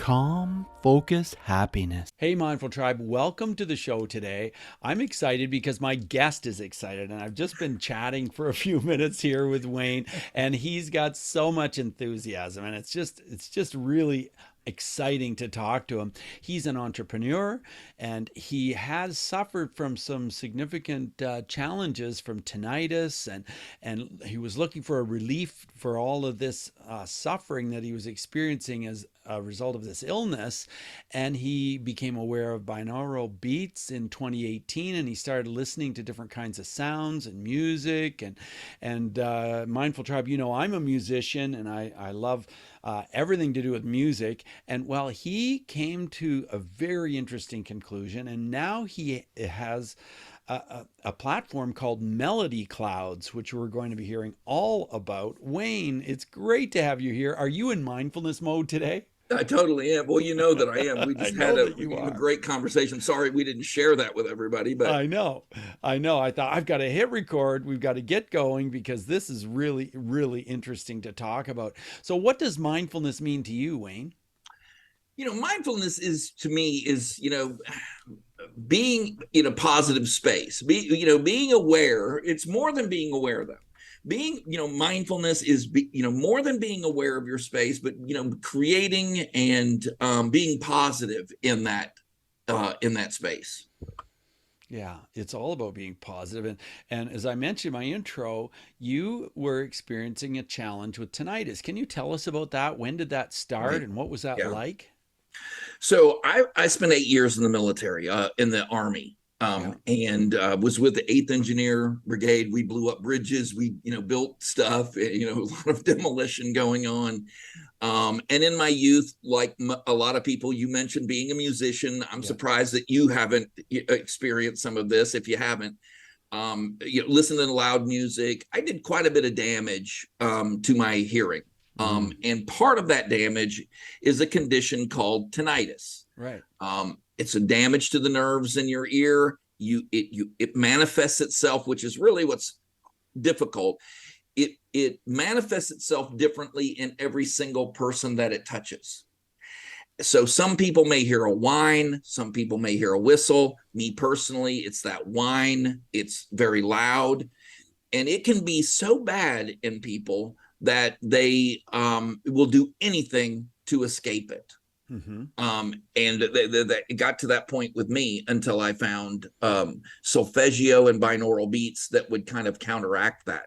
calm, focused happiness. Hey, Mindful Tribe, welcome to the show today. I'm excited because my guest is excited, and I've just been chatting for a few minutes here with Wayne, and he's got so much enthusiasm, and it's just really exciting to talk to him. He's an entrepreneur, and he has suffered from some significant challenges from tinnitus, and he was looking for a relief for all of this suffering that he was experiencing as a result of this illness. And he became aware of binaural beats in 2018, and he started listening to different kinds of sounds and music. And Mindful Tribe, you know, I'm a musician, and I love everything to do with music. And well, he came to a very interesting conclusion, and now he has a platform called Melody Clouds, which we're going to be hearing all about. Wayne, it's great to have you here. Are you in mindfulness mode today? I totally am. Well, you know that I am. We just had a great conversation. Sorry we didn't share that with everybody, but I know. I thought I've got to hit record. We've got to get going because this is really, really interesting to talk about. So what does mindfulness mean to you, Wayne? You know, mindfulness is, to me, is, you know, being in a positive space, being aware. It's more than being aware, though. Being, you know, mindfulness is, more than being aware of your space, but, creating and being positive in that space. Yeah, it's all about being positive. And as I mentioned in my intro, you were experiencing a challenge with tinnitus. Can you tell us about that? When did that start, Right. and what was that like? So I spent 8 years in the military, in the Army. And was with the 8th Engineer Brigade. We blew up bridges. We, built stuff, a lot of demolition going on. And in my youth, like a lot of people, you mentioned being a musician. I'm surprised that you haven't experienced some of this. If you haven't, listening to loud music, I did quite a bit of damage to my hearing. And part of that damage is a condition called tinnitus. Right. It's a damage to the nerves in your ear. It manifests itself, which is really what's difficult. It manifests itself differently in every single person that it touches. So some people may hear a whine, some people may hear a whistle. Me personally, it's that whine. It's very loud, and it can be so bad in people that they will do anything to escape it. Mm-hmm. And it got to that point with me until I found solfeggio and binaural beats that would kind of counteract that.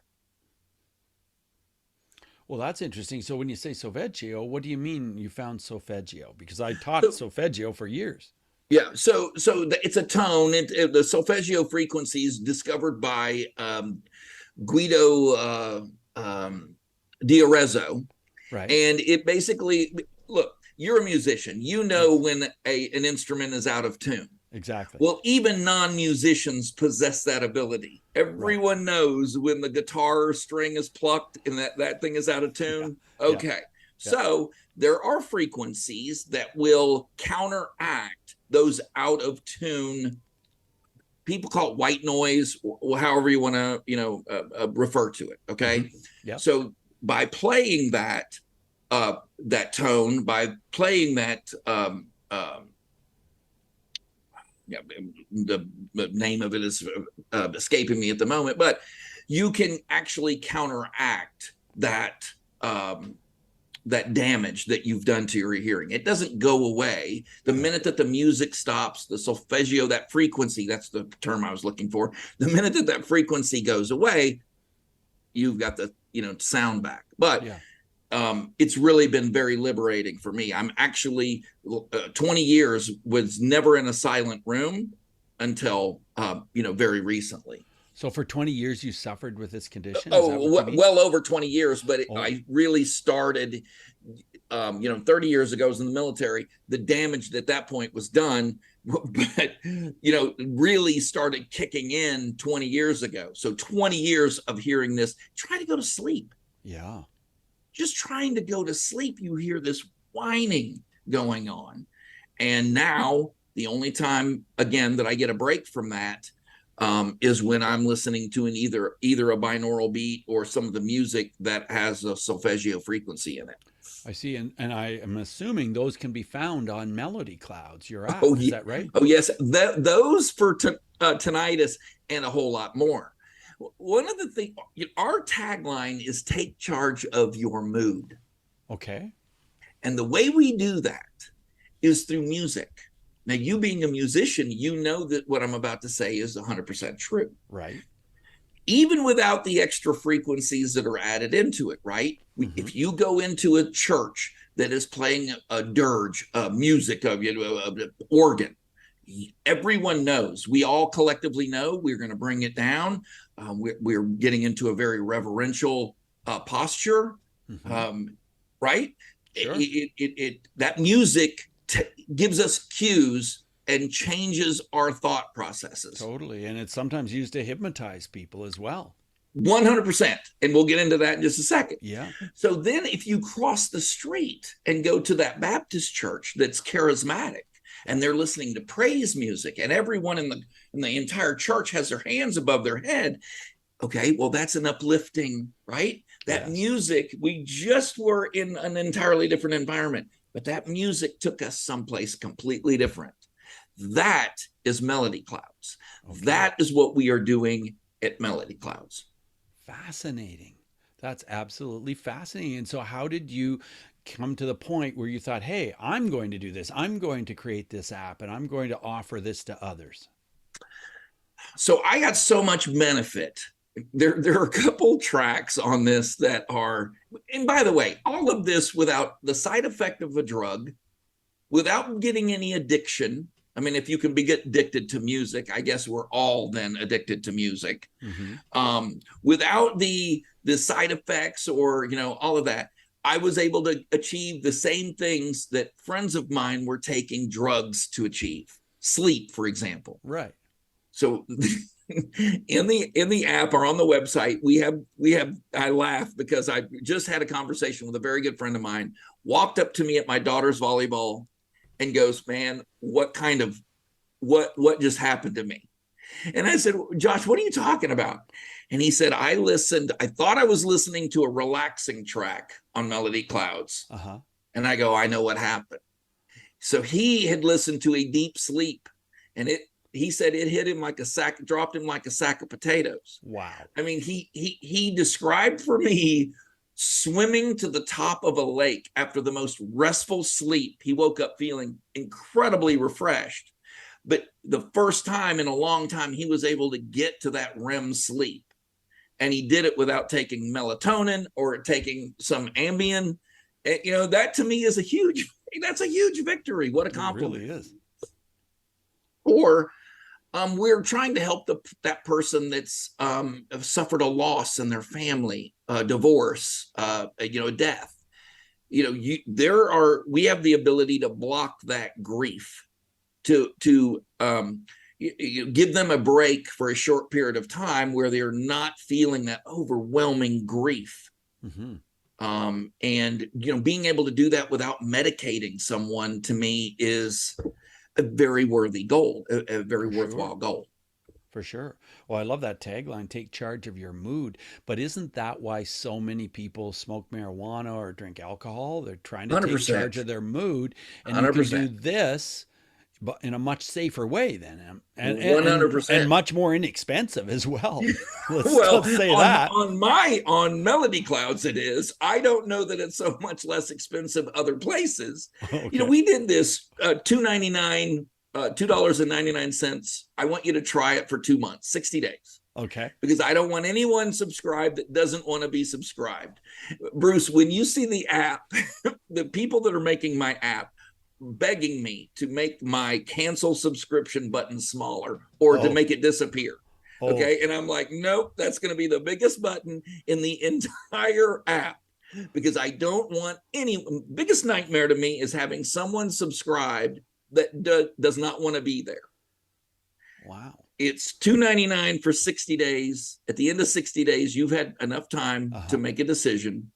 Well, that's interesting. So when you say solfeggio, what do you mean you found solfeggio? Because I taught solfeggio for years. Yeah, so it's a tone. The solfeggio frequencies discovered by Guido D'Arezzo. Right. And it basically, look, you're a musician. You know when an instrument is out of tune. Exactly. Well, even non-musicians possess that ability. Everyone knows when the guitar string is plucked and that thing is out of tune. Yeah. Okay. Yeah. So there are frequencies that will counteract those out of tune. People call it white noise, or however you want to, refer to it. Okay. Mm-hmm. Yeah. So by playing that tone, by playing that, the name of it is escaping me at the moment, but you can actually counteract that that damage that you've done to your hearing. It doesn't go away. The minute that the music stops, the solfeggio, that frequency, that's the term I was looking for. The minute that frequency goes away, you've got the sound back. But it's really been very liberating for me. I'm actually 20 years was never in a silent room until very recently. So for 20 years you suffered with this condition? Well over 20 years, but I really started 30 years ago. I was in the military. The damage at that point was done, but really started kicking in 20 years ago. So 20 years of hearing this, try to go to sleep. Yeah. Just trying to go to sleep, you hear this whining going on. And now the only time, again, that I get a break from that is when I'm listening to either a binaural beat or some of the music that has a solfeggio frequency in it. I see. And I am assuming those can be found on Melody Clouds, your app. Oh, Is yeah. that right? Oh, yes. Those for tinnitus and a whole lot more. One of the things, our tagline is take charge of your mood. Okay. And the way we do that is through music. Now, you being a musician, you know that what I'm about to say is 100% true. Right. Even without the extra frequencies that are added into it, right? If you go into a church that is playing a dirge, music, organ, everyone knows, we all collectively know we're going to bring it down. We're getting into a very reverential posture, right? Sure. That music gives us cues and changes our thought processes. Totally. And it's sometimes used to hypnotize people as well. 100%. And we'll get into that in just a second. Yeah. So then if you cross the street and go to that Baptist church that's charismatic and they're listening to praise music and everyone in the entire church has their hands above their head, okay, well, that's an uplifting, right? That music, we just were in an entirely different environment, but that music took us someplace completely different. That is Melody Clouds. Okay. That is what we are doing at Melody Clouds. Fascinating. That's absolutely fascinating. And so how did you come to the point where you thought, hey, I'm going to do this. I'm going to create this app and I'm going to offer this to others? So I got so much benefit. There are a couple tracks on this that are, and by the way, all of this without the side effect of a drug, without getting any addiction. I mean, if you can get addicted to music, I guess we're all then addicted to music. Without the side effects or, all of that, I was able to achieve the same things that friends of mine were taking drugs to achieve. Sleep, for example. Right. So in the app or on the website, we have, I laugh because I just had a conversation with a very good friend of mine, walked up to me at my daughter's volleyball and goes, man, what just happened to me? And I said, Josh, what are you talking about? And he said, I thought I was listening to a relaxing track on Melody Clouds. And I go, I know what happened. So he had listened to a deep sleep and he said it hit him like dropped him like a sack of potatoes. Wow. I mean, he described for me swimming to the top of a lake after the most restful sleep. He woke up feeling incredibly refreshed. But the first time in a long time, he was able to get to that REM sleep. And he did it without taking melatonin or taking some Ambien. That to me is that's a huge victory. What a compliment. It really is. Or we're trying to help that person that's suffered a loss in their family, divorce, death. We have the ability to block that grief, to give them a break for a short period of time where they're not feeling that overwhelming grief. And being able to do that without medicating someone, to me, is a very worthy goal, a very worthwhile goal. For sure. Well, I love that tagline, take charge of your mood. But isn't that why so many people smoke marijuana or drink alcohol? They're trying to 100%. take charge of their mood. And 100%. you can do this, but in a much safer way than 100%. and much more inexpensive as well. Let's say that. On Melody Clouds it is. I don't know that it's so much less expensive other places. Okay. We did this $2.99. I want you to try it for 2 months, 60 days. Okay. Because I don't want anyone subscribed that doesn't want to be subscribed. Bruce, when you see the app, the people that are making my app begging me to make my cancel subscription button smaller or to make it disappear. Okay. And I'm like, nope, that's going to be the biggest button in the entire app, because I don't want biggest nightmare to me is having someone subscribed that does not want to be there. Wow. It's $2.99 for 60 days. At the end of 60 days, you've had enough time to make a decision.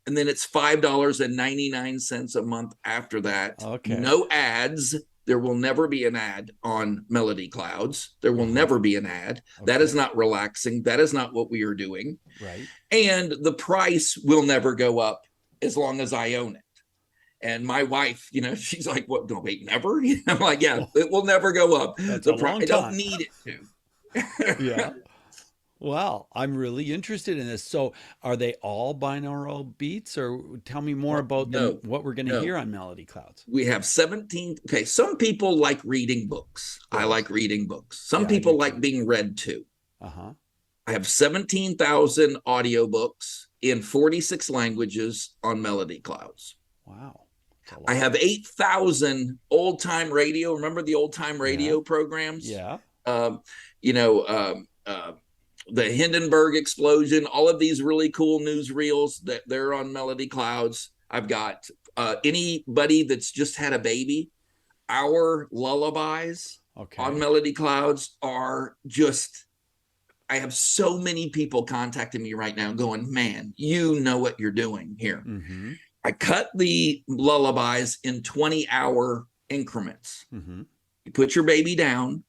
And then it's $5.99 a month after that. Okay. No ads, there will never be an ad on Melody Clouds. There will never be an ad. Okay. That is not relaxing. That is not what we are doing. Right. And the price will never go up as long as I own it. And my wife, she's like, "What? No, wait, never?" I'm like, "Yeah, it will never go up. That's a long time. I don't need it to." Yeah. Well, I'm really interested in this. So are they all binaural beats, or tell me more about them, what we're going to hear on Melody Clouds? We have 17. Okay. Some people like reading books. Yes. I like reading books. Some people like being read to. Uh-huh. I have 17,000 audiobooks in 46 languages on Melody Clouds. Wow. I have 8,000 old time radio. Remember the old time radio programs? Yeah. The Hindenburg explosion, all of these really cool newsreels that they're on Melody Clouds. I've got anybody that's just had a baby. Our lullabies on Melody Clouds are just, I have so many people contacting me right now going, "Man, you know what you're doing here." Mm-hmm. I cut the lullabies in 20-hour increments. Mm-hmm. You put your baby down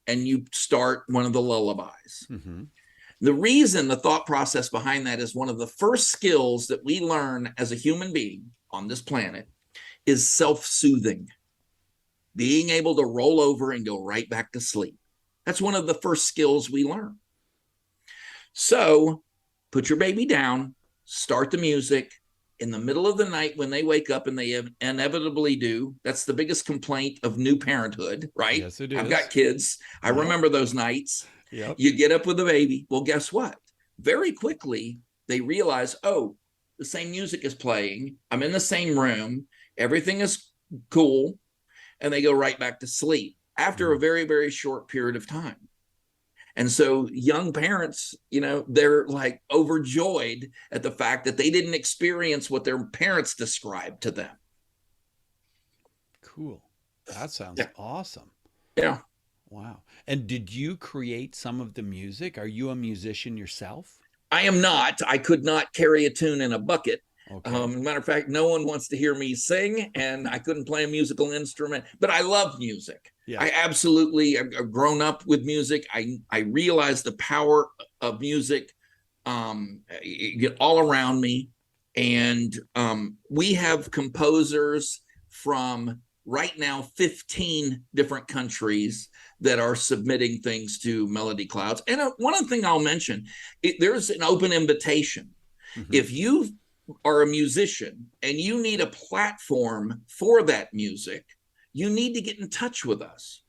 and you start one of the lullabies. Mm-hmm. The reason, the thought process behind that is one of the first skills that we learn as a human being on this planet is self-soothing. Being able to roll over and go right back to sleep. That's one of the first skills we learn. So put your baby down, start the music. In the middle of the night when they wake up, and they inevitably do, that's the biggest complaint of new parenthood, right? Yes, it is. I've got kids. I remember those nights. Yep. You get up with a baby. Well, guess what? Very quickly, they realize, oh, the same music is playing. I'm in the same room. Everything is cool. And they go right back to sleep after a very, very short period of time. And so young parents, they're like overjoyed at the fact that they didn't experience what their parents described to them. Cool. That sounds awesome. Yeah. Wow. And did you create some of the music? Are you a musician yourself? I am not. I could not carry a tune in a bucket. Okay. As a matter of fact, no one wants to hear me sing, and I couldn't play a musical instrument, but I love music. Yeah. I absolutely, I've grown up with music. I realize the power of music all around me. And we have composers from right now 15 different countries that are submitting things to Melody Clouds. And one other thing I'll mention, there's an open invitation. Mm-hmm. If you are a musician and you need a platform for that music, you need to get in touch with us,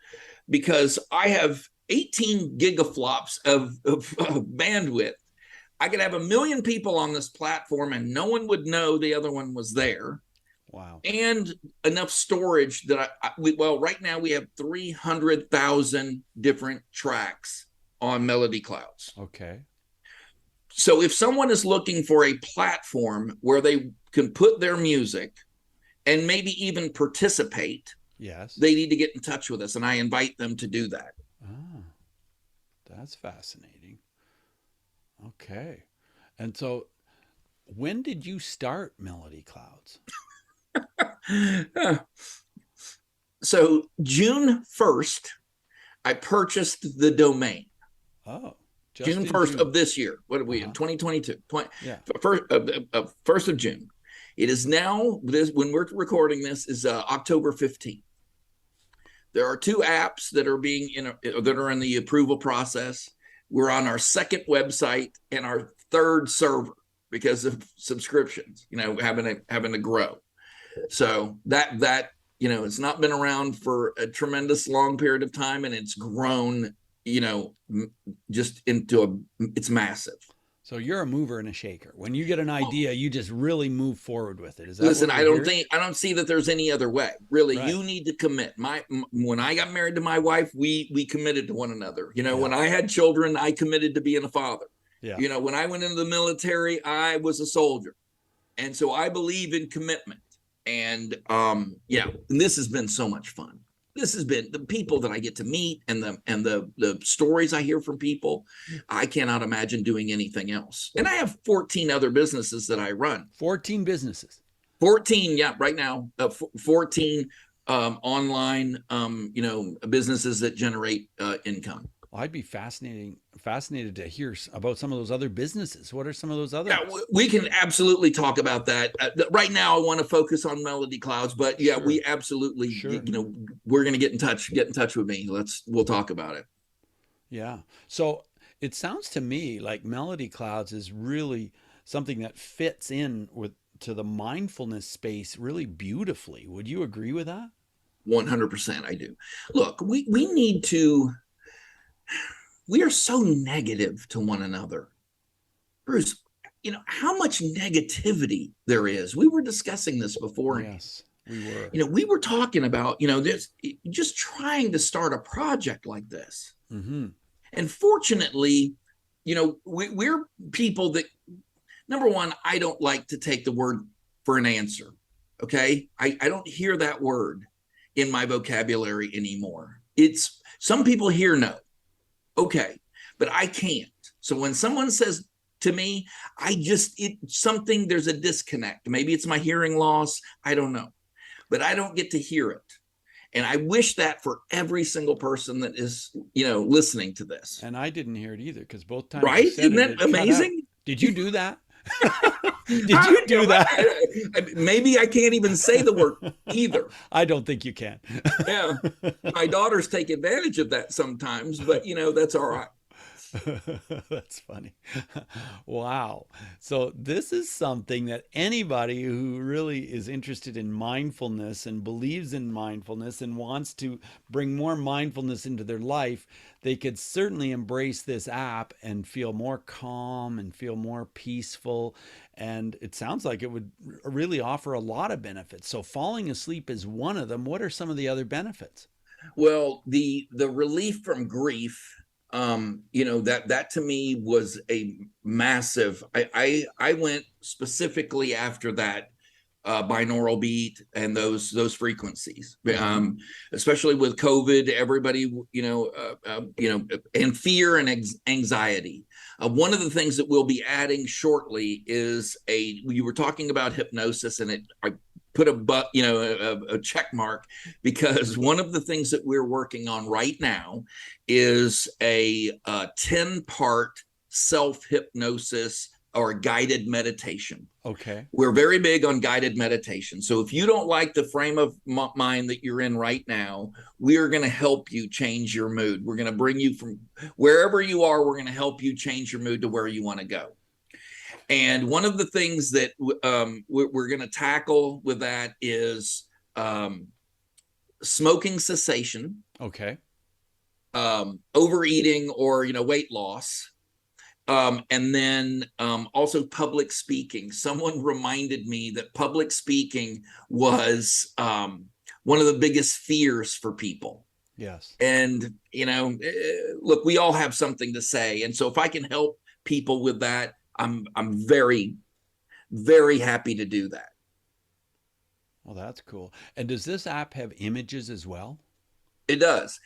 because I have 18 gigaflops of bandwidth. I could have 1 million people on this platform and no one would know the other one was there. Wow. And enough storage that right now we have 300,000 different tracks on Melody Clouds. Okay. So if someone is looking for a platform where they can put their music and maybe even participate, yes, they need to get in touch with us, and I invite them to do that. Ah, that's fascinating. Okay. And so when did you start Melody Clouds? So June 1st, I purchased the domain. Oh, June 1st of this year. What are we in? 2022. Yeah. 1st of June. It is now, when we're recording this, is October 15th. There are 2 apps that are that are in the approval process. We're on our 2nd website and our 3rd server because of subscriptions, having to grow. So that it's not been around for a tremendous long period of time, and it's grown, just it's massive. So you're a mover and a shaker. When you get an idea, you just really move forward with it. Is that Listen, I don't see that there's any other way. Really, right. You need to commit. When I got married to my wife, we committed to one another. When I had children, I committed to being a father. Yeah. When I went into the military, I was a soldier. And so I believe in commitment. And and this has been so much fun. This has been the people that I get to meet and the stories I hear from people. I cannot imagine doing anything else. And I have 14 other businesses that I run. 14 businesses. 14, right now, 14 online, businesses that generate income. Well, I'd be fascinated to hear about some of those other businesses. What are some of those other? Yeah, we can absolutely talk about that. Right now, I want to focus on Melody Clouds, but yeah, we absolutely, we're going to get in touch with me. We'll talk about it. Yeah. So it sounds to me like Melody Clouds is really something that fits in to the mindfulness space really beautifully. Would you agree with that? 100%, I do. Look, we are so negative to one another. Bruce, how much negativity there is. We were discussing this before. Yes, we were. We were talking about, this, just trying to start a project like this. Mm-hmm. And fortunately, we're people that, number one, I don't like to take the word for an answer. Okay. I don't hear that word in my vocabulary anymore. It's some people hear no. Okay. But I can't. So when someone says to me, there's a disconnect. Maybe it's my hearing loss. I don't know, but I don't get to hear it. And I wish that for every single person that is, listening to this. And I didn't hear it either, because both times. Right? Isn't that amazing? Did you do that? Did you do that? Maybe I can't even say the word either. I don't think you can. Yeah. My daughters take advantage of that sometimes, but that's all right. That's funny. Wow. So this is something that anybody who really is interested in mindfulness and believes in mindfulness and wants to bring more mindfulness into their life, they could certainly embrace this app and feel more calm and feel more peaceful. And it sounds like it would really offer a lot of benefits. So falling asleep is one of them. What are some of the other benefits? Well, the relief from grief, that to me was a massive. I went specifically after that binaural beat and those frequencies, especially with COVID. Everybody, and fear and anxiety. One of the things that we'll be adding shortly is you were talking about hypnosis, and I put a check mark, because one of the things that we're working on right now is a 10-part self-hypnosis or guided meditation. Okay. We're very big on guided meditation. So if you don't like the frame of mind that you're in right now, we are going to help you change your mood. We're going to bring you from wherever you are. We're going to help you change your mood to where you want to go. And one of the things that we're going to tackle with that is smoking cessation. Okay. Overeating or, weight loss. And then also public speaking. Someone reminded me that public speaking was one of the biggest fears for people. Yes. And, look, we all have something to say. And so if I can help people with that, I'm very, very happy to do that. Well, that's cool. And does this app have images as well? It does.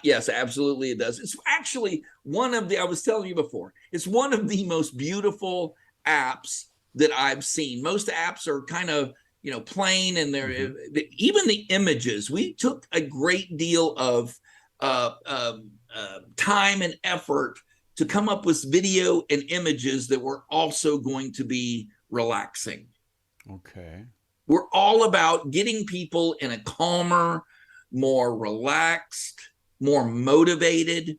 Yes, absolutely it does. It's actually I was telling you before, it's one of the most beautiful apps that I've seen. Most apps are kind of, plain, and they're even the images. We took a great deal of time and effort to come up with video and images that were also going to be relaxing. Okay. We're all about getting people in a calmer, more relaxed, more motivated.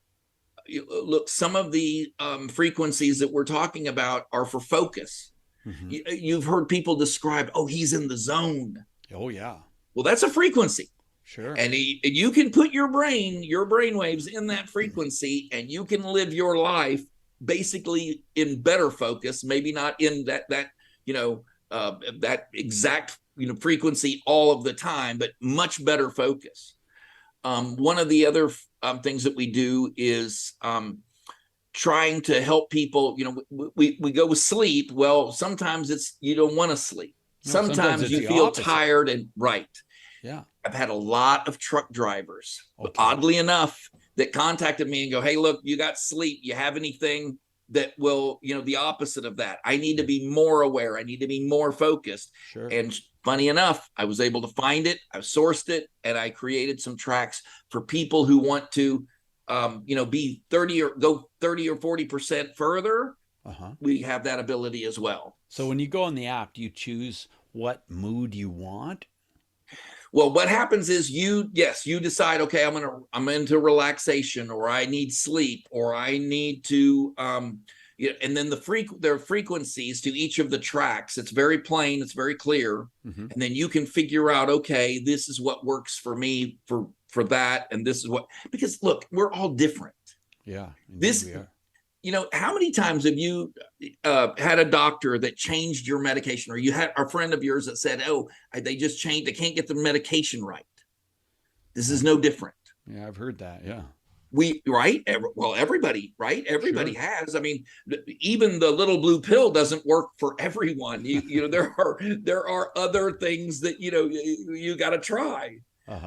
Look, some of the frequencies that we're talking about are for focus. Mm-hmm. You've heard people describe, he's in the zone. Oh, yeah. Well, that's a frequency. Sure. And you can put your brain waves in that frequency, and you can live your life basically in better focus, maybe not in that exact frequency all of the time, but much better focus. One of the other things that we do is trying to help people. We go with sleep. Well, sometimes you don't want to sleep. Sometimes you feel tired and right. Yeah. I've had a lot of truck drivers, oddly enough, that contacted me and go, "Hey, look, you got sleep. You have anything that will, the opposite of that. I need to be more aware. I need to be more focused. Sure. And funny enough, I was able to find it. I sourced it, and I created some tracks for people who want to, be 30 or 40% further. We have that ability as well. So when you go on the app, do you choose what mood you want? Well, what happens is you decide, okay, I'm into relaxation, or I need sleep, or I need to, and then there are frequencies to each of the tracks. It's very plain, it's very clear. And then you can figure out, okay, this is what works for me for that. And this is because look, we're all different. Yeah. We are. How many times have you had a doctor that changed your medication, or you had a friend of yours that said, oh, they just changed, they can't get the medication right? This is no different. Yeah, I've heard that. Yeah. Everybody, right? Everybody has. I mean, even the little blue pill doesn't work for everyone. There are other things that, you got to try.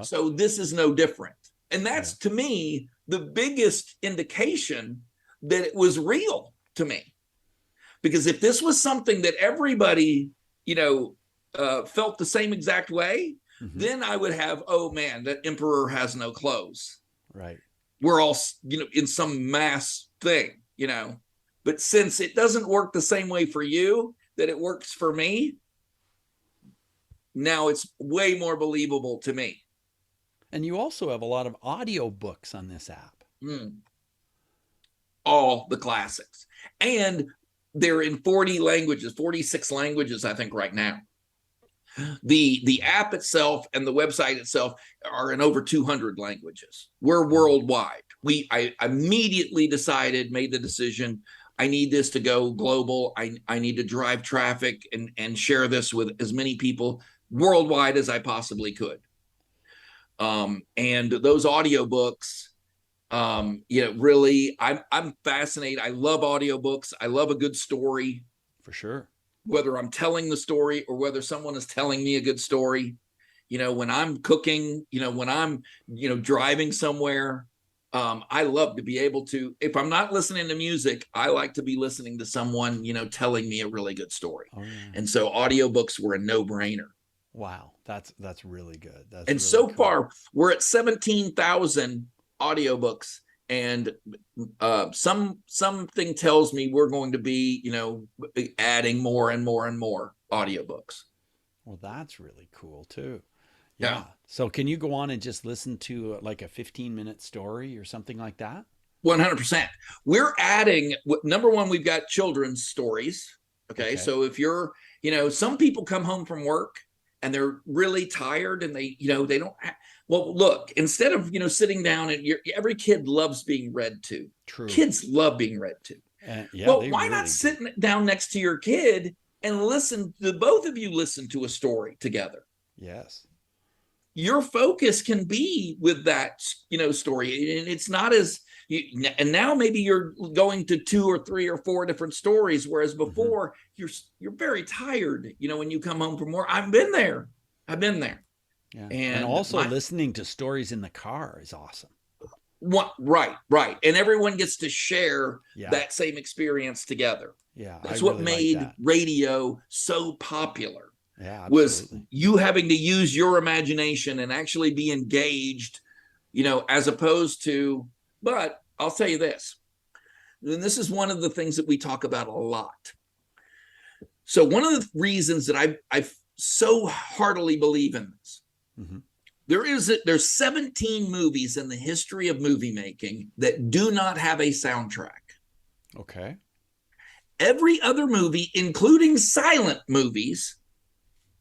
So this is no different. And that's, to me, the biggest indication that it was real to me. Because if this was something that everybody, felt the same exact way, then I would have, oh man, that emperor has no clothes. Right. We're all, in some mass thing, But since it doesn't work the same way for you that it works for me, now it's way more believable to me. And you also have a lot of audio books on this app. All the classics. And they're in 46 languages, I think, right now. The app itself and the website itself are in over 200 languages. We're worldwide. I immediately made the decision, I need this to go global. I need to drive traffic and share this with as many people worldwide as I possibly could. And those audiobooks, really, I'm fascinated. I love audiobooks. I love a good story. For sure. Whether I'm telling the story or whether someone is telling me a good story, when I'm cooking, when I'm, driving somewhere, I love to be able to, if I'm not listening to music, I like to be listening to someone, telling me a really good story. Oh, yeah. And so audiobooks were a no-brainer. Wow. That's really good. And really so cool. Far we're at 17,000 audiobooks, and something tells me we're going to be, adding more and more and more audiobooks. Well, that's really cool too. Yeah. So can you go on and just listen to like a 15-minute story or something like that? 100%. We're adding, number one, we've got children's stories. Okay. So if you're, some people come home from work and they're really tired and they don't well, look, instead of, sitting down and every kid loves being read to. True. Kids love being read to. Well, why not sit down next to your kid and both of you listen to a story together? Yes. Your focus can be with that, story. And it's not as, and now maybe you're going to 2 or 3 or 4 different stories, whereas before you're very tired, when you come home from work. I've been there. Yeah. And also listening to stories in the car is awesome. Right. And everyone gets to share that same experience together. Yeah. That's what made radio so popular. Yeah, absolutely. Was you having to use your imagination and actually be engaged, as opposed to, but I'll tell you this, and this is one of the things that we talk about a lot. So one of the reasons that I so heartily believe in this, there's 17 movies in the history of movie making that do not have a soundtrack. Okay. Every other movie, including silent movies,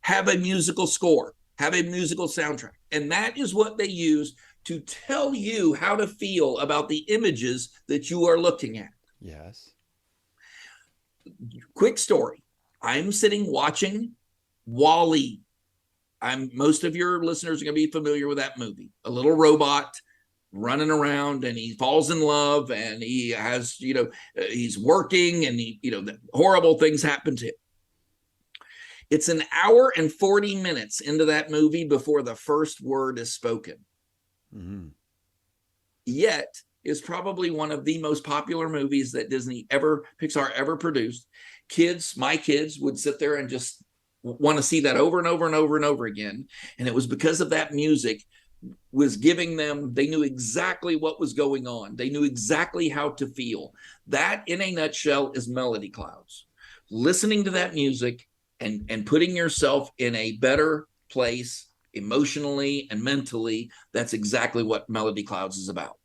have a musical score, have a musical soundtrack. And that is what they use to tell you how to feel about the images that you are looking at. Yes. Quick story. I'm sitting watching WALL-E. Most of your listeners are going to be familiar with that movie. A little robot running around and he falls in love and he has, he's working and horrible things happen to him. It's an hour and 40 minutes into that movie before the first word is spoken. Yet is probably one of the most popular movies that Pixar ever produced. My kids would sit there and just want to see that over and over and over and over again. And it was because of that music was giving them, they knew exactly what was going on. They knew exactly how to feel. That, in a nutshell, is Melody Clouds. Listening to that music and putting yourself in a better place emotionally and mentally, that's exactly what Melody Clouds is about.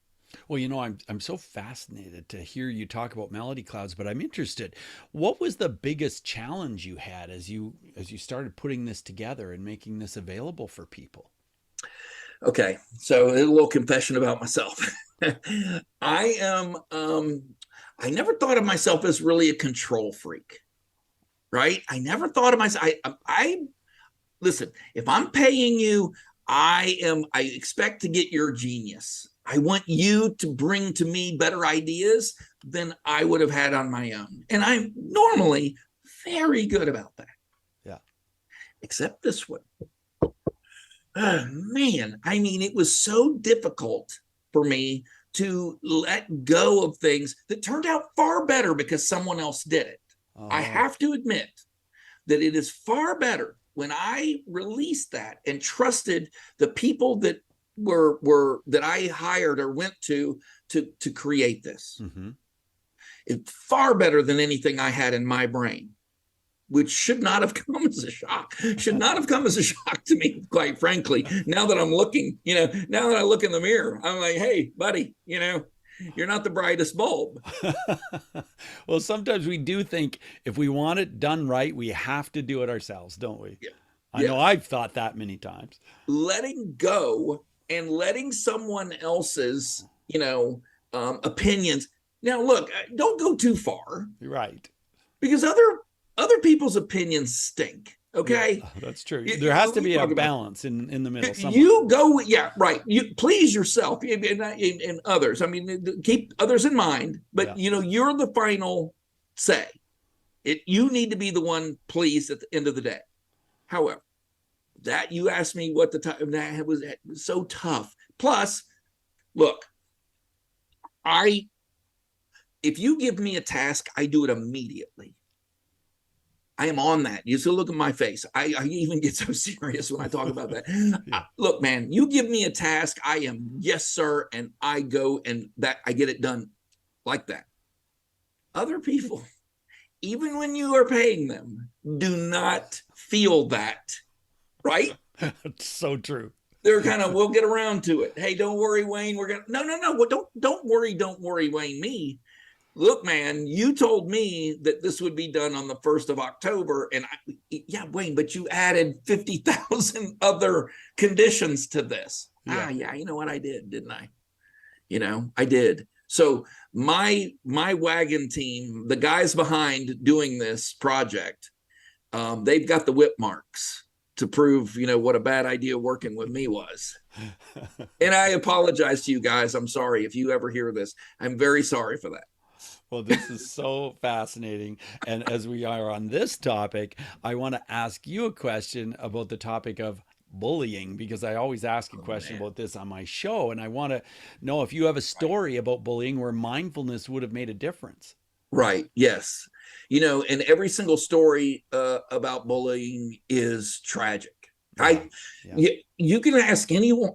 Well, I'm so fascinated to hear you talk about Melody Clouds, but I'm interested. What was the biggest challenge you had as you started putting this together and making this available for people? Okay, so a little confession about myself. I never thought of myself as really a control freak, right? I never thought of myself. I listen, if I'm paying you, I expect to get your genius. I want you to bring to me better ideas than I would have had on my own. And I'm normally very good about that. Yeah. Except this one. Oh, man, I mean, it was so difficult for me to let go of things that turned out far better because someone else did it. I have to admit that it is far better when I released that and trusted the people that that I hired or went to create this. Mm-hmm. It's far better than anything I had in my brain, which should not have come as a shock. Should not have come as a shock to me, quite frankly. Now that I'm looking, now that I look in the mirror, I'm like, hey, buddy, you're not the brightest bulb. Well, sometimes we do think if we want it done right, we have to do it ourselves, don't we? Yeah. I know I've thought that many times. Letting go and letting someone else's, opinions. Now, look, don't go too far. You're right. Because other people's opinions stink. Okay, yeah, that's true. There has to be a balance in the middle. Somewhere. You go, yeah, right. You please yourself and others. I mean, keep others in mind, but you're the final say. You need to be the one pleased at the end of the day. However, that you asked me what the time that was so tough. Plus, look, if you give me a task, I do it immediately. I am on that. You still look at my face. I even get so serious when I talk about that. Yeah. Look, man, you give me a task, I am yes, sir, and I go and that I get it done like that. Other people, even when you are paying them, do not feel that, right? That's so true. They're kind of, we'll get around to it. Hey, don't worry, Wayne. We're gonna no. Well, don't worry, Wayne. Me. Look, man, you told me that this would be done on the 1st of October. And Wayne, but you added 50,000 other conditions to this. Yeah. You know what I did, didn't I? I did. So my wagon team, the guys behind doing this project, they've got the whip marks to prove, what a bad idea working with me was. And I apologize to you guys. I'm sorry if you ever hear this. I'm very sorry for that. Well, this is so fascinating. And as we are on this topic, I want to ask you a question about the topic of bullying, because I always ask a question about this on my show. And I want to know if you have a story about bullying where mindfulness would have made a difference. Right. Yes. And every single story about bullying is tragic. You can ask anyone.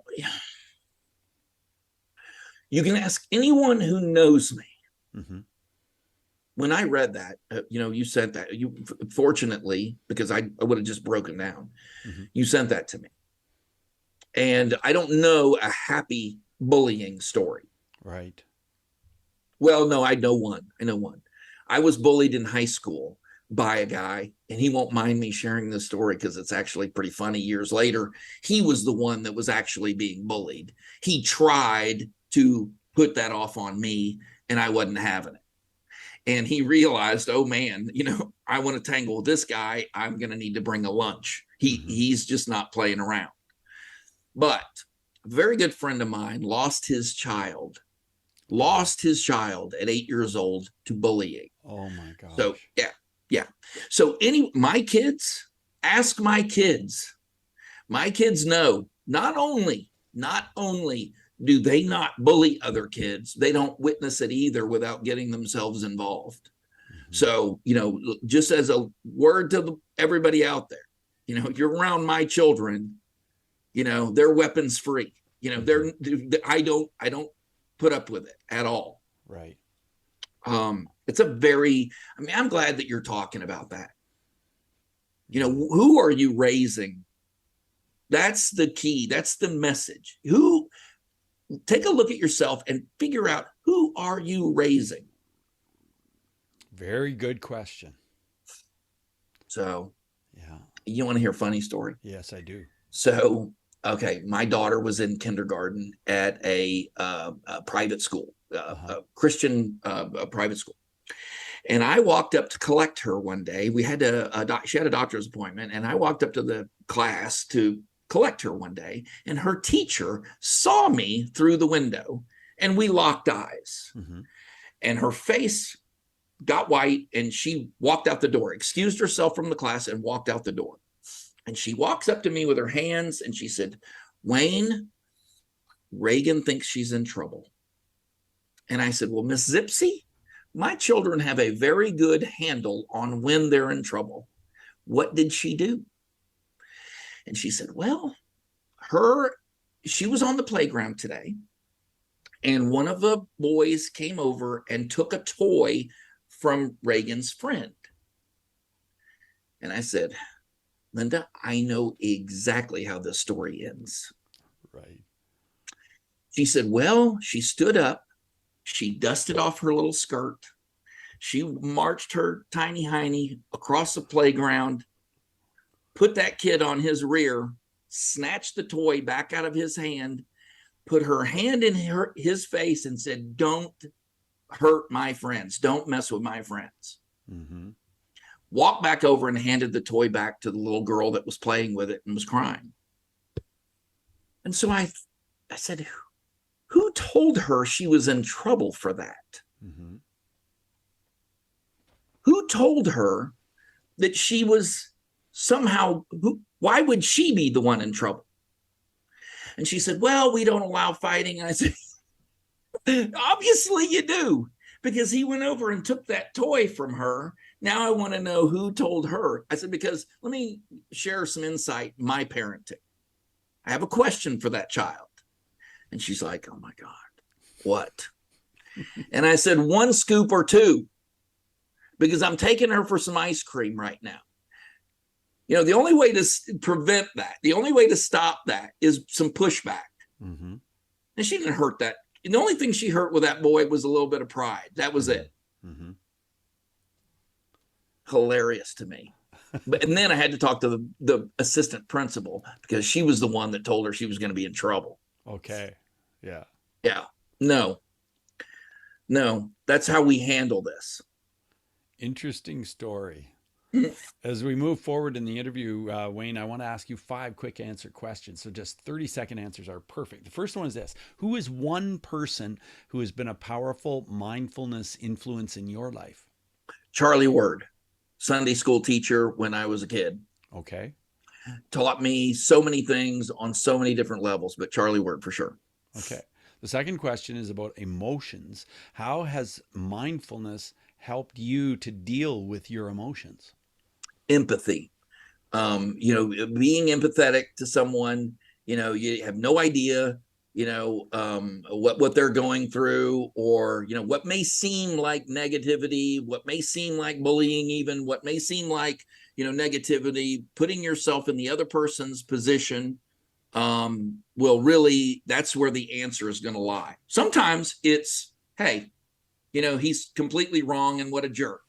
You can ask anyone who knows me. Mm-hmm. When I read that, you sent that. Fortunately, because I would have just broken down. Mm-hmm. You sent that to me, and I don't know a happy bullying story. Right. Well, no, I know one. I was bullied in high school by a guy, and he won't mind me sharing this story because it's actually pretty funny. Years later, he was the one that was actually being bullied. He tried to put that off on me, and I wasn't having it. And he realized, oh man, I want to tangle with this guy. I'm going to need to bring a lunch. He's just not playing around. But a very good friend of mine lost his child at 8 years old to bullying. Oh my gosh. So yeah. So my kids, ask my kids. My kids know not only do they not bully other kids? They don't witness it either without getting themselves involved. Mm-hmm. So, just as a word to everybody out there, you're around my children, they're weapons free. I don't put up with it at all. Right. It's I'm glad that you're talking about that. Who are you raising? That's the key. That's the message. Take a look at yourself and figure out, who are you raising? Very good question. So, yeah. You want to hear a funny story? Yes, I do. So, okay, my daughter was in kindergarten at a private school, a Christian private school. And I walked up to collect her one day. She had a doctor's appointment, and I walked up to the class to collect her one day, and her teacher saw me through the window, and we locked eyes. Mm-hmm. And her face got white, and she walked out the door, excused herself from the class, and walked out the door. And she walks up to me with her hands, and she said, "Wayne, Reagan thinks she's in trouble." And I said, "Well, Miss Zipsy, my children have a very good handle on when they're in trouble. What did she do?" And she said, "Well, she was on the playground today, and one of the boys came over and took a toy from Reagan's friend." And I said, "Linda, I know exactly how this story ends." Right. She said, "Well, she stood up, she dusted off her little skirt, she marched her tiny hiney across the playground, put that kid on his rear, snatched the toy back out of his hand, put her hand in his face and said, 'Don't hurt my friends. Don't mess with my friends.'" Mm-hmm. Walked back over and handed the toy back to the little girl that was playing with it and was crying. And so I said, who told her she was in trouble for that? Mm-hmm. Who told her that she was somehow, why would she be the one in trouble? And she said, "Well, we don't allow fighting." And I said, "Obviously you do, because he went over and took that toy from her. Now I want to know who told her." I said, "Because let me share some insight in my parenting. I have a question for that child." And she's like, "Oh my God, what?" And I said, 1 scoop or 2, because I'm taking her for some ice cream right now. The only way to prevent that, the only way to stop that is some pushback. Mm-hmm. And she didn't hurt that. The only thing she hurt with that boy was a little bit of pride. That was it. Mm-hmm. Hilarious to me. And then I had to talk to the assistant principal, because she was the one that told her she was going to be in trouble. Okay. Yeah. Yeah. No, that's how we handle this. Interesting story. As we move forward in the interview, Wayne, I want to ask you 5 quick answer questions. So just 30-second answers are perfect. The first one is this: who is one person who has been a powerful mindfulness influence in your life? Charlie Word, Sunday school teacher when I was a kid. Okay. Taught me so many things on so many different levels, but Charlie Word for sure. Okay. The second question is about emotions. How has mindfulness helped you to deal with your emotions? Empathy. Being empathetic to someone, you have no idea, what they're going through, or, what may seem like negativity, what may seem like bullying, even what may seem like, negativity. Putting yourself in the other person's position will really, that's where the answer is going to lie. Sometimes it's, hey, he's completely wrong and what a jerk.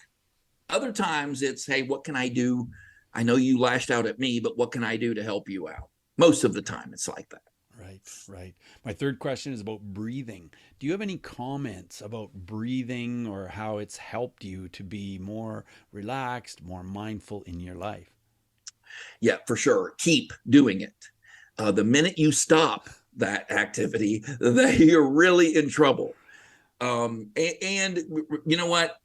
Other times it's, hey, what can I do? I know you lashed out at me, but what can I do to help you out? Most of the time it's like that. Right. My third question is about breathing. Do you have any comments about breathing, or how it's helped you to be more relaxed, more mindful in your life? Yeah, for sure. Keep doing it. The minute you stop that activity, you're really in trouble. And you know what?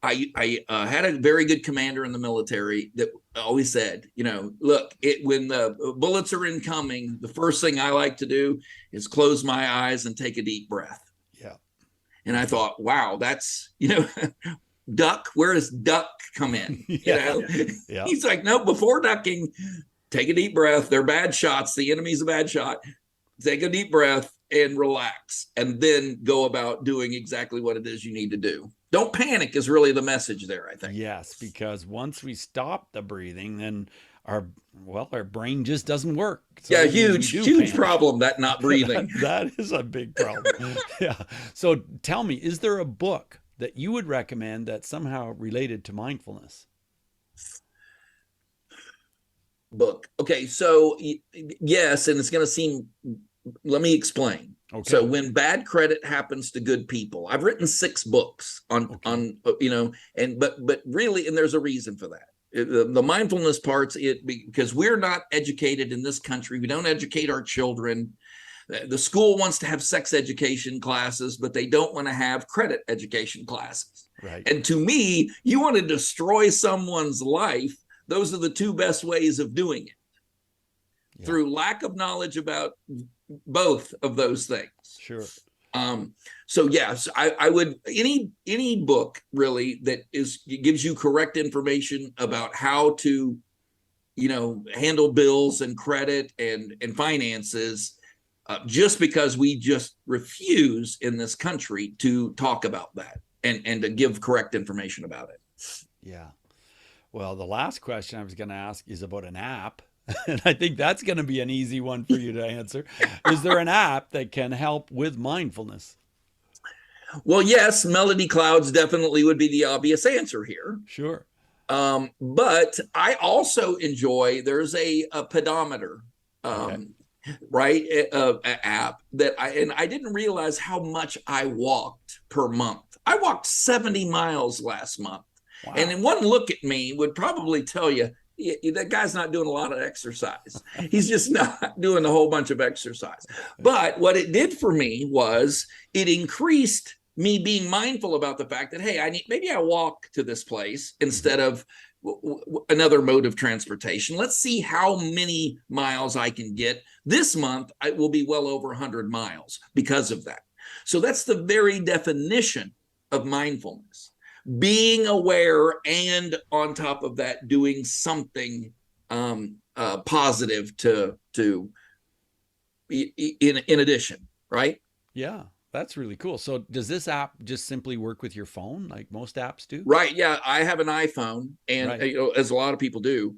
I had a very good commander in the military that always said, look, when the bullets are incoming, the first thing I like to do is close my eyes and take a deep breath. Yeah. And I thought, wow, that's, duck, where does duck come in? Yeah. He's like, no, before ducking, take a deep breath. They're bad shots. The enemy's a bad shot. Take a deep breath and relax, and then go about doing exactly what it is you need to do. Don't panic is really the message there, I think. Yes, because once we stop the breathing, then our brain just doesn't work. So yeah, huge problem, that not breathing. that is a big problem. Yeah. So tell me, is there a book that you would recommend that's somehow related to mindfulness? Book. Okay, so yes, and it's going to seem, let me explain. Okay. So when bad credit happens to good people, I've written 6 books on but really, and there's a reason for that. The mindfulness parts, because we're not educated in this country. We don't educate our children. The school wants to have sex education classes, but they don't want to have credit education classes. Right. And to me, you want to destroy someone's life. Those are the 2 best ways of doing it. Yeah. Through lack of knowledge about both of those things. Sure. So yes, I would, any book really that gives you correct information about how to, handle bills and credit and finances, just because we just refuse in this country to talk about that and to give correct information about it. Yeah. Well, the last question I was going to ask is about an app. And I think that's going to be an easy one for you to answer. Is there an app that can help with mindfulness? Well, yes, Melody Clouds definitely would be the obvious answer here. Sure. But I also enjoy, there's a pedometer, right? App that I didn't realize how much I walked per month. I walked 70 miles last month. Wow. And in one look at me would probably tell you, that guy's not doing a lot of exercise. He's just not doing a whole bunch of exercise. But what it did for me was it increased me being mindful about the fact that, hey, maybe I walk to this place instead of another mode of transportation. Let's see how many miles I can get. This month, I will be well over 100 miles because of that. So that's the very definition of mindfulness. Being aware, and on top of that, doing something positive to in addition, right? Yeah, that's really cool. So does this app just simply work with your phone, like most apps do? Right. Yeah, I have an iPhone, and as a lot of people do.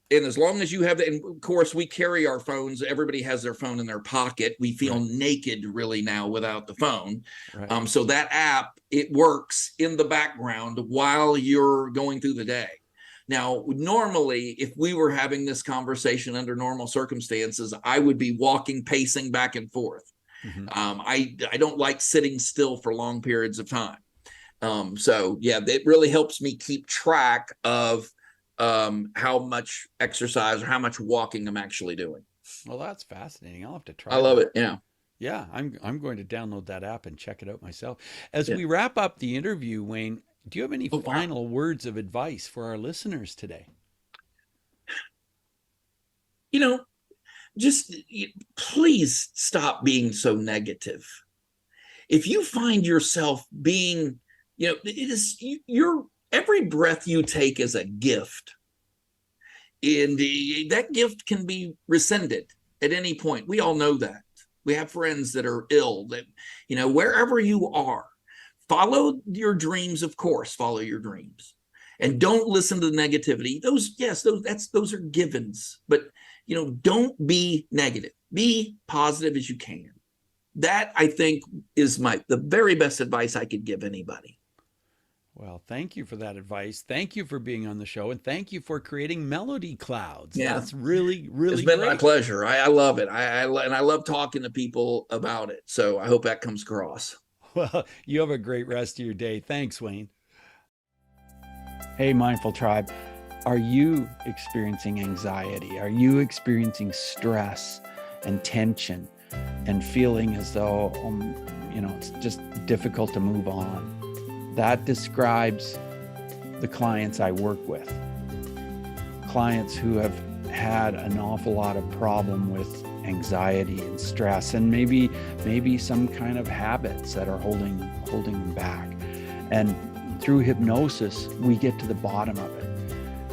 And as long as you have that, and of course we carry our phones, everybody has their phone in their pocket. We feel naked really now without the phone. Right. So that app, it works in the background while you're going through the day. Now, normally, if we were having this conversation under normal circumstances, I would be walking, pacing back and forth. Mm-hmm. I don't like sitting still for long periods of time. So yeah, it really helps me keep track of how much exercise or how much walking I'm actually doing. Well, that's fascinating. I'll have to try. I love it. Yeah. Yeah, I'm going to download that app and check it out myself. As we wrap up the interview, Wayne, do you have any final words of advice for our listeners today? Just please stop being so negative. If you find yourself being, every breath you take is a gift. And that gift can be rescinded at any point. We all know that. We have friends that are ill, that, wherever you are, follow your dreams, of course, follow your dreams. And don't listen to the negativity. Those are givens. But, don't be negative. Be positive as you can. That, I think, is the very best advice I could give anybody. Well, thank you for that advice. Thank you for being on the show, and thank you for creating Melody Clouds. Yeah. That's really, really great. It's been my pleasure. I love it. I love talking to people about it. So I hope that comes across. Well, you have a great rest of your day. Thanks, Wayne. Hey, Mindful Tribe. Are you experiencing anxiety? Are you experiencing stress and tension and feeling as though, it's just difficult to move on? that describes the clients I work with. Clients who have had an awful lot of problem with anxiety and stress, and maybe some kind of habits that are holding them back. And through hypnosis, we get to the bottom of it.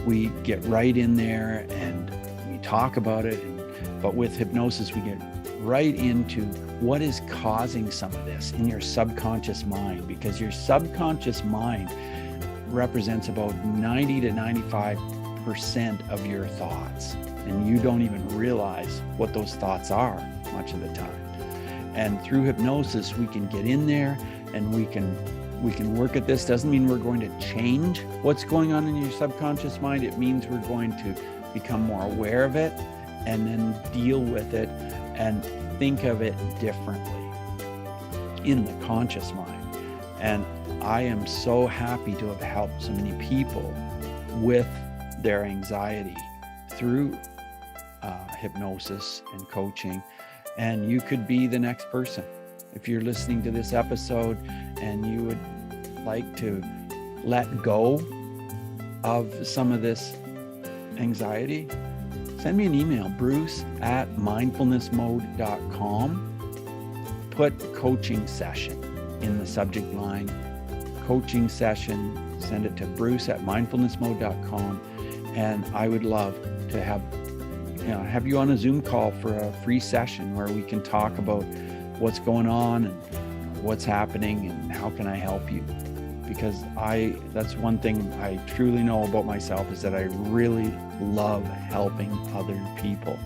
We get right in there and we talk about it. But with hypnosis, we get right into what is causing some of this in your subconscious mind, because your subconscious mind represents about 90 to 95% of your thoughts. And you don't even realize what those thoughts are much of the time. And through hypnosis, we can get in there and we can work at this. Doesn't mean we're going to change what's going on in your subconscious mind. It means we're going to become more aware of it and then deal with it and think of it differently in the conscious mind. And I am so happy to have helped so many people with their anxiety through hypnosis and coaching. And you could be the next person. If you're listening to this episode and you would like to let go of some of this anxiety, send me an email, bruce@mindfulnessmode.com. Put coaching session in the subject line, coaching session, send it to bruce@mindfulnessmode.com. And I would love to have you on a Zoom call for a free session where we can talk about what's going on and what's happening and how can I help you. Because that's one thing I truly know about myself, is that I really love helping other people,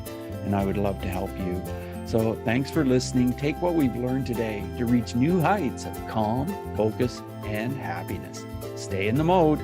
and I would love to help you. So thanks for listening. Take what we've learned today to reach new heights of calm, focus, and happiness. Stay in the mode.